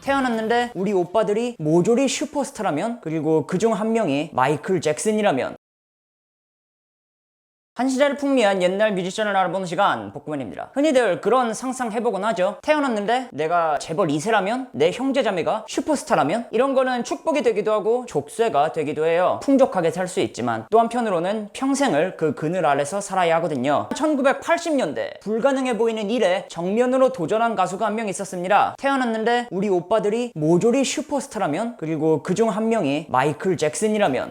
태어났는데 우리 오빠들이 모조리 슈퍼스타라면, 그리고 그중 한 명이 마이클 잭슨이라면. 한 시절을 풍미한 옛날 뮤지션을 알아보는 시간, 복구맨입니다. 흔히들 그런 상상해보곤 하죠. 태어났는데 내가 재벌 2세라면, 내 형제자매가 슈퍼스타라면, 이런 거는 축복이 되기도 하고 족쇄가 되기도 해요. 풍족하게 살 수 있지만 또 한편으로는 평생을 그 그늘 아래서 살아야 하거든요. 1980년대 불가능해 보이는 일에 정면으로 도전한 가수가 한 명 있었습니다. 태어났는데 우리 오빠들이 모조리 슈퍼스타라면, 그리고 그중 한 명이 마이클 잭슨이라면.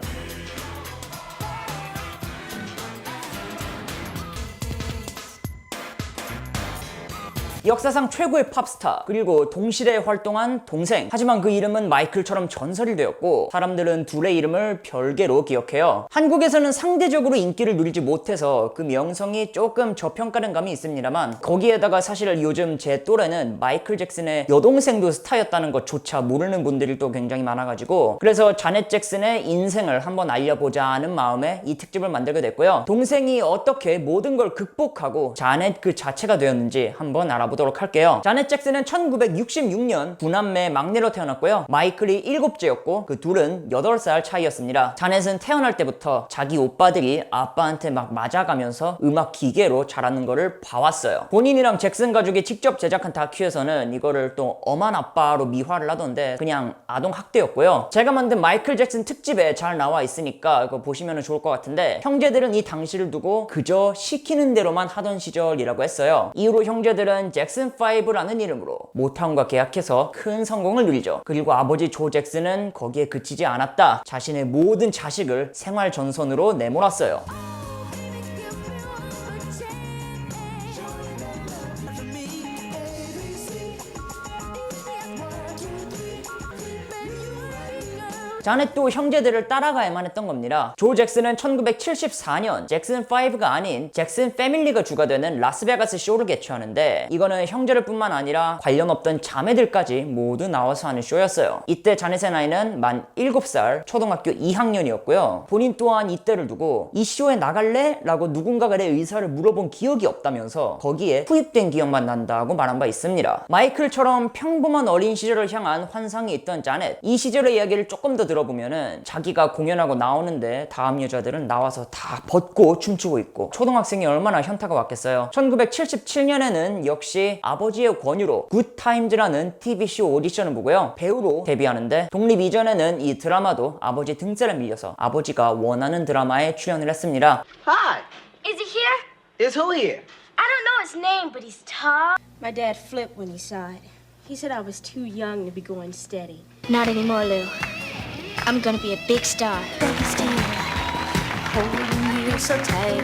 역사상 최고의 팝스타, 그리고 동시대에 활동한 동생. 하지만 그 이름은 마이클처럼 전설이 되었고 사람들은 둘의 이름을 별개로 기억해요. 한국에서는 상대적으로 인기를 누리지 못해서 그 명성이 조금 저평가된 감이 있습니다만, 거기에다가 사실 요즘 제 또래는 마이클 잭슨의 여동생도 스타였다는 것조차 모르는 분들이 또 굉장히 많아가지고, 그래서 자넷 잭슨의 인생을 한번 알려보자 하는 마음에 이 특집을 만들게 됐고요. 동생이 어떻게 모든 걸 극복하고 자넷 그 자체가 되었는지 한번 알아보도록 할게요. 자넷 잭슨은 1966년 9남매 막내로 태어났고요. 마이클이 7째였고 그 둘은 8살 차이였습니다. 자넷은 태어날 때부터 자기 오빠들이 아빠한테 막 맞아가면서 음악 기계로 자라는 거를 봐왔어요. 본인이랑 잭슨 가족이 직접 제작한 다큐에서는 이거를 또 엄한 아빠로 미화를 하던데 그냥 아동 학대였고요. 제가 만든 마이클 잭슨 특집에 잘 나와 있으니까 이거 보시면 좋을 것 같은데, 형제들은 이 당시를 두고 그저 시키는 대로만 하던 시절이라고 했어요. 이후로 형제들은 잭슨5라는 이름으로 모타운과 계약해서 큰 성공을 누리죠. 그리고 아버지 조 잭슨은 거기에 그치지 않았다. 자신의 모든 자식을 생활 전선으로 내몰았어요. 자넷도 형제들을 따라가야만 했던 겁니다. 조 잭슨은 1974년 잭슨5가 아닌 잭슨 패밀리가 주가 되는 라스베가스 쇼를 개최하는데, 이거는 형제를 뿐만 아니라 관련 없던 자매들까지 모두 나와서 하는 쇼였어요. 이때 자넷의 나이는 만 7살, 초등학교 2학년이었고요. 본인 또한 이때를 두고 이 쇼에 나갈래? 라고 누군가가 내 의사를 물어본 기억이 없다면서 거기에 투입된 기억만 난다고 말한 바 있습니다. 마이클처럼 평범한 어린 시절을 향한 환상이 있던 자넷, 이 시절의 이야기를 조금 더 들어보면은 자기가 공연하고 나오는데 다음 여자들은 나와서 다 벗고 춤추고 있고, 초등학생이 얼마나 현타가 왔겠어요. 1977년에는 역시 아버지의 권유로 굿타임즈라는 TV쇼 오디션을 보고요, 배우로 데뷔하는데, 독립 이전에는 이 드라마도 아버지 등살에 밀려서 아버지가 원하는 드라마에 출연을 했습니다. Hi, Is he here? is who here? I don't know his name, but he's tall. My dad flipped when he saw it. He said I was too young to be going steady. Not anymore, Lou. I'm gonna be a big star. Holding you so tight.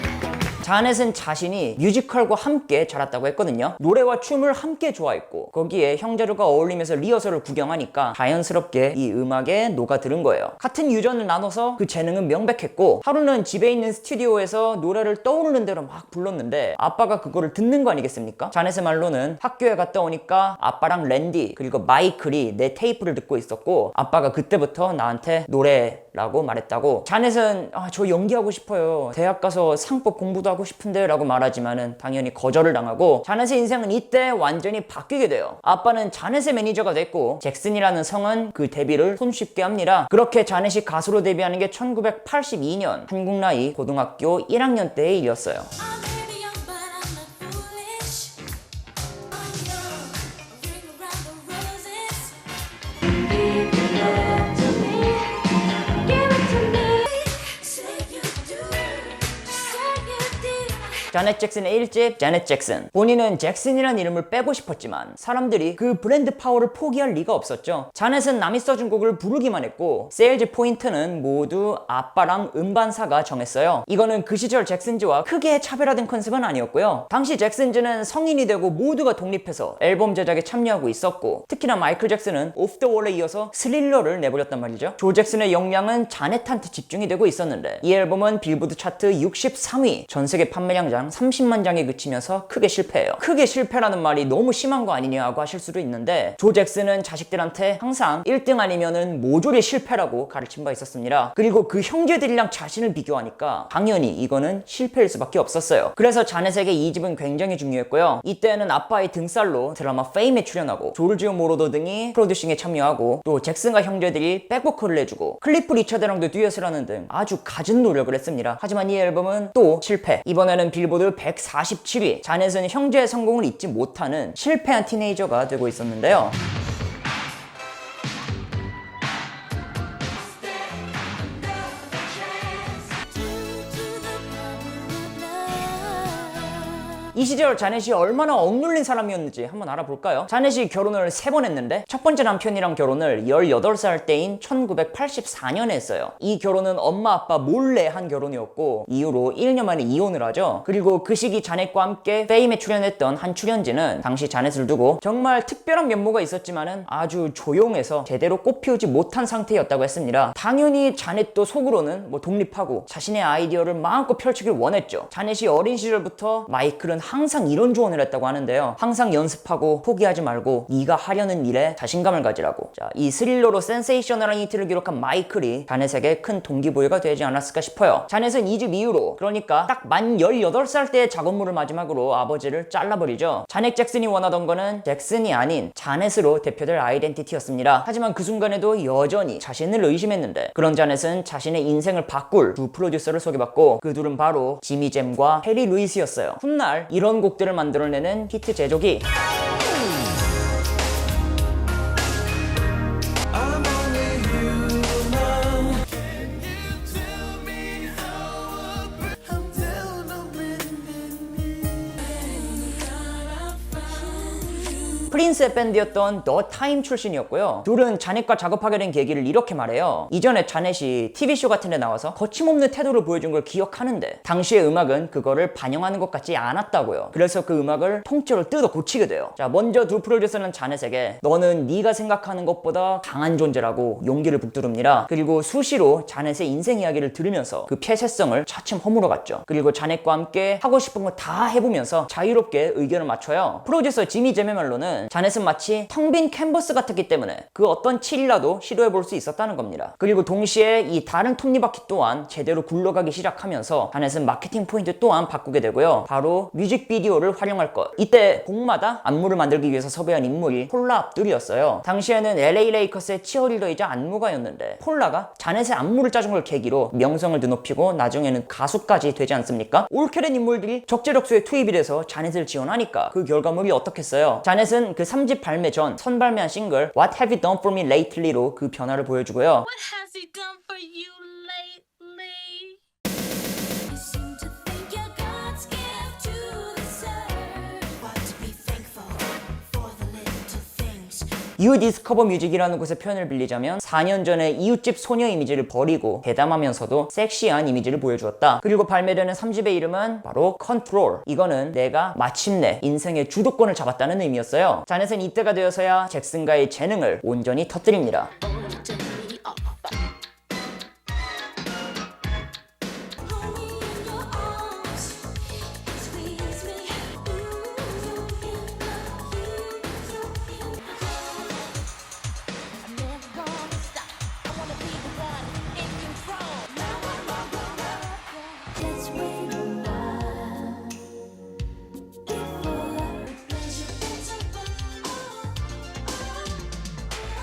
자넷은 자신이 뮤지컬과 함께 자랐다고 했거든요. 노래와 춤을 함께 좋아했고 거기에 형제들과 어울리면서 리허설을 구경하니까 자연스럽게 이 음악에 녹아들은 거예요. 같은 유전을 나눠서 그 재능은 명백했고, 하루는 집에 있는 스튜디오에서 노래를 떠오르는 대로 막 불렀는데 아빠가 그거를 듣는 거 아니겠습니까? 자넷의 말로는 학교에 갔다 오니까 아빠랑 랜디 그리고 마이클이 내 테이프를 듣고 있었고, 아빠가 그때부터 나한테 노래라고 말했다고. 자넷은 저 연기하고 싶어요, 대학 가서 상법 공부도 하고 싶은데 라고 말하지만은 당연히 거절을 당하고, 자넷의 인생은 이때 완전히 바뀌게 돼요. 아빠는 자넷의 매니저가 됐고 잭슨이라는 성은 그 데뷔를 손쉽게 합니다. 그렇게 자넷이 가수로 데뷔하는 게 1982년 한국 나이 고등학교 1학년 때의 일이었어요. 자넷 잭슨의 1집 자넷 잭슨. 본인은 잭슨이라는 이름을 빼고 싶었지만 사람들이 그 브랜드 파워를 포기할 리가 없었죠. 자넷은 남이 써준 곡을 부르기만 했고, 세일즈 포인트는 모두 아빠랑 음반사가 정했어요. 이거는 그 시절 잭슨즈와 크게 차별화된 컨셉은 아니었고요. 당시 잭슨즈는 성인이 되고 모두가 독립해서 앨범 제작에 참여하고 있었고, 특히나 마이클 잭슨은 오프 더 월에 이어서 스릴러를 내버렸단 말이죠. 조 잭슨의 역량은 자넷한테 집중이 되고 있었는데 이 앨범은 빌보드 차트 63위, 전세계 판매량 장, 30만 장에 그치면서 크게 실패해요. 크게 실패라는 말이 너무 심한 거 아니냐고 하실 수도 있는데 조 잭슨은 자식들한테 항상 1등 아니면은 모조리 실패라고 가르친 바 있었습니다. 그리고 그 형제들이랑 자신을 비교하니까 당연히 이거는 실패일 수밖에 없었어요. 그래서 자넷에게 이 집은 굉장히 중요했고요. 이때는 아빠의 등살로 드라마 페임에 출연하고 조르지오 모로도 등이 프로듀싱에 참여하고 또 잭슨과 형제들이 백보컬을 해주고 클리프 리차드랑도 듀엣을 하는 등 아주 갖은 노력을 했습니다. 하지만 이 앨범은 또 실패. 이번에는 빌보드 147위. 자넷은 형제의 성공을 잊지 못하는 실패한 티네이저가 되고 있었는데요. 이 시절 자넷이 얼마나 억눌린 사람이었는지 한번 알아볼까요? 자넷이 결혼을 3번 했는데 첫 번째 남편이랑 결혼을 18살 때인 1984년에 했어요. 이 결혼은 엄마 아빠 몰래 한 결혼이었고 이후로 1년 만에 이혼을 하죠. 그리고 그 시기 자넷과 함께 페임에 출연했던 한 출연진은 당시 자넷을 두고 정말 특별한 면모가 있었지만은 아주 조용해서 제대로 꽃피우지 못한 상태였다고 했습니다. 당연히 자넷도 속으로는 독립하고 자신의 아이디어를 마음껏 펼치길 원했죠. 자넷이 어린 시절부터 마이클은 항상 이런 조언을 했다고 하는데요. 항상 연습하고 포기하지 말고 네가 하려는 일에 자신감을 가지라고. 자, 이 스릴러로 센세이셔널한 히트를 기록한 마이클이 자넷에게 큰 동기부여가 되지 않았을까 싶어요. 자넷은 이 집 이후로 그러니까 딱 만 18살 때의 작업물을 마지막으로 아버지를 잘라버리죠. 자넷 잭슨이 원하던 거는 잭슨이 아닌 자넷으로 대표될 아이덴티티였습니다. 하지만 그 순간에도 여전히 자신을 의심했는데 그런 자넷은 자신의 인생을 바꿀 두 프로듀서를 소개받고 그 둘은 바로 지미 잼과 해리 루이스였어요. 훗날 이런 곡들을 만들어내는 히트 제조기. 프린스의 밴드였던 The Time 출신이었고요. 둘은 자넷과 작업하게 된 계기를 이렇게 말해요. 이전에 자넷이 TV쇼 같은 데 나와서 거침없는 태도를 보여준 걸 기억하는데 당시의 음악은 그거를 반영하는 것 같지 않았다고요. 그래서 그 음악을 통째로 뜯어 고치게 돼요. 자, 먼저 두 프로듀서는 자넷에게 너는 네가 생각하는 것보다 강한 존재라고 용기를 북두릅니다. 그리고 수시로 자넷의 인생 이야기를 들으면서 그 폐쇄성을 차츰 허물어 갔죠. 그리고 자넷과 함께 하고 싶은 거 다 해보면서 자유롭게 의견을 맞춰요. 프로듀서 지미 잼의 말로는 자넷은 마치 텅 빈 캔버스 같았기 때문에 그 어떤 칠이라도 시도해볼 수 있었다는 겁니다. 그리고 동시에 이 다른 톱니바퀴 또한 제대로 굴러가기 시작하면서 자넷은 마케팅 포인트 또한 바꾸게 되고요. 바로 뮤직비디오를 활용할 것. 이때 곡마다 안무를 만들기 위해서 섭외한 인물이 폴라 압둘이었어요. 당시에는 LA 레이커스의 치어리더이자 안무가였는데 폴라가 자넷의 안무를 짜준 걸 계기로 명성을 드높이고 나중에는 가수까지 되지 않습니까? 올케된 인물들이 적재적소에 투입이 돼서 자넷을 지원하니까 그 결과물이 어떻겠어요? 자넷은 그 3집 발매 전 선발매한 싱글 What Have You Done For Me Lately로 그 변화를 보여주고요. What has he done for you lately? You seem to think you're God's gift to the serve. What to be thankful for the little things. You Discover Music이라는 곳의 표현을 빌리자면 4년 전에 이웃집 소녀 이미지를 버리고 대담하면서도 섹시한 이미지를 보여주었다. 그리고 발매되는 3집의 이름은 바로 Control. 이거는 내가 마침내 인생의 주도권을 잡았다는 의미였어요. 자넷은 이때가 되어서야 잭슨과의 재능을 온전히 터뜨립니다. Hold me in your arms, squeeze me. I'm never gonna stop. I wanna be the one in control. Let's wait a while before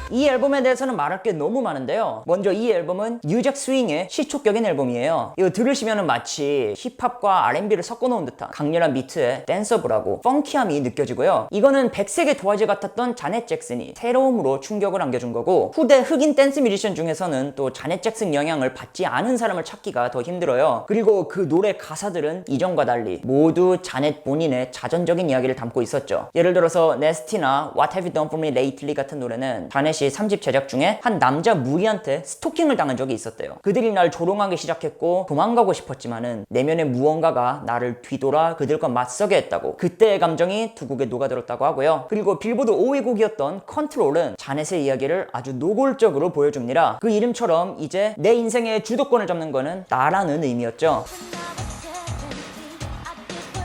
이 앨범에 대해서는 말할 게 너무 많은데요. 먼저 이 앨범은 뉴잭 스윙의 시초격인 앨범이에요. 이거 들으시면 마치 힙합과 R&B를 섞어놓은 듯한 강렬한 비트에 댄서블하고 펑키함이 느껴지고요. 이거는 백색의 도화지 같았던 자넷 잭슨이 새로움으로 충격을 안겨준 거고 후대 흑인 댄스 뮤지션 중에서는 또 자넷 잭슨 영향을 받지 않은 사람을 찾기가 더 힘들어요. 그리고 그 노래 가사들은 이전과 달리 모두 자넷 본인의 자전적인 이야기를 담고 있었죠. 예를 들어서 네스티나 What Have You Done For Me Lately 같은 노래는 자넷이 3집 제작 중에 한 남자 무리한테 스토킹을 당한 적이 있었대요. 그들이 날 조롱하기 시작했고 도망가고 싶었지만은 내면의 무언가가 나를 뒤돌아 그들과 맞서게 했다고. 그때의 감정이 두 곡에 녹아들었다고 하고요. 그리고 빌보드 5위 곡이었던 컨트롤은 자넷의 이야기를 아주 노골적으로 보여줍니다. 그 이름처럼 이제 내 인생의 주도권을 잡는 거는 나라는 의미였죠. when I was 17, I did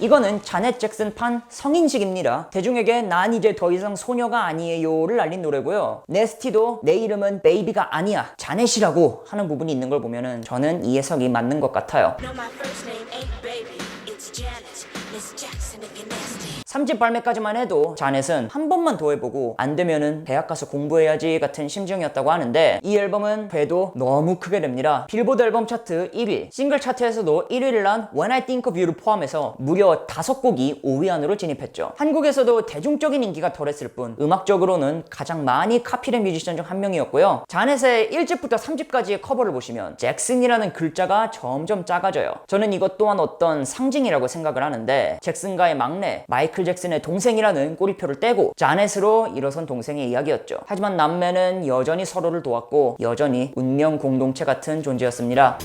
이거는 자넷 잭슨판 성인식입니다. 대중에게 난 이제 더 이상 소녀가 아니에요를 알린 노래고요. 네스티도 내 이름은 베이비가 아니야 자넷이라고 하는 부분이 있는 걸 보면은 저는 이 해석이 맞는 것 같아요. No, my first name ain't baby, it's Janet. Miss Jackson if you're nasty. 3집 발매까지만 해도 자넷은 한 번만 더 해보고 안 되면은 대학 가서 공부해야지 같은 심정이었다고 하는데 이 앨범은 돼도 너무 크게 됩니다. 빌보드 앨범 차트 1위, 싱글 차트에서도 1위를 한 When I Think of You를 포함해서 무려 5곡이 5위 안으로 진입했죠. 한국에서도 대중적인 인기가 덜했을 뿐 음악적으로는 가장 많이 카피된 뮤지션 중 한 명이었고요. 자넷의 1집부터 3집까지의 커버를 보시면 잭슨이라는 글자가 점점 작아져요. 저는 이것 또한 어떤 상징이라고 생각을 하는데 잭슨가의 막내 마이클 잭슨의 동생이라는 꼬리표를 떼고 자넷으로 일어선 동생의 이야기였죠. 하지만 남매는 여전히 서로를 도왔고 여전히 운명 공동체 같은 존재였습니다.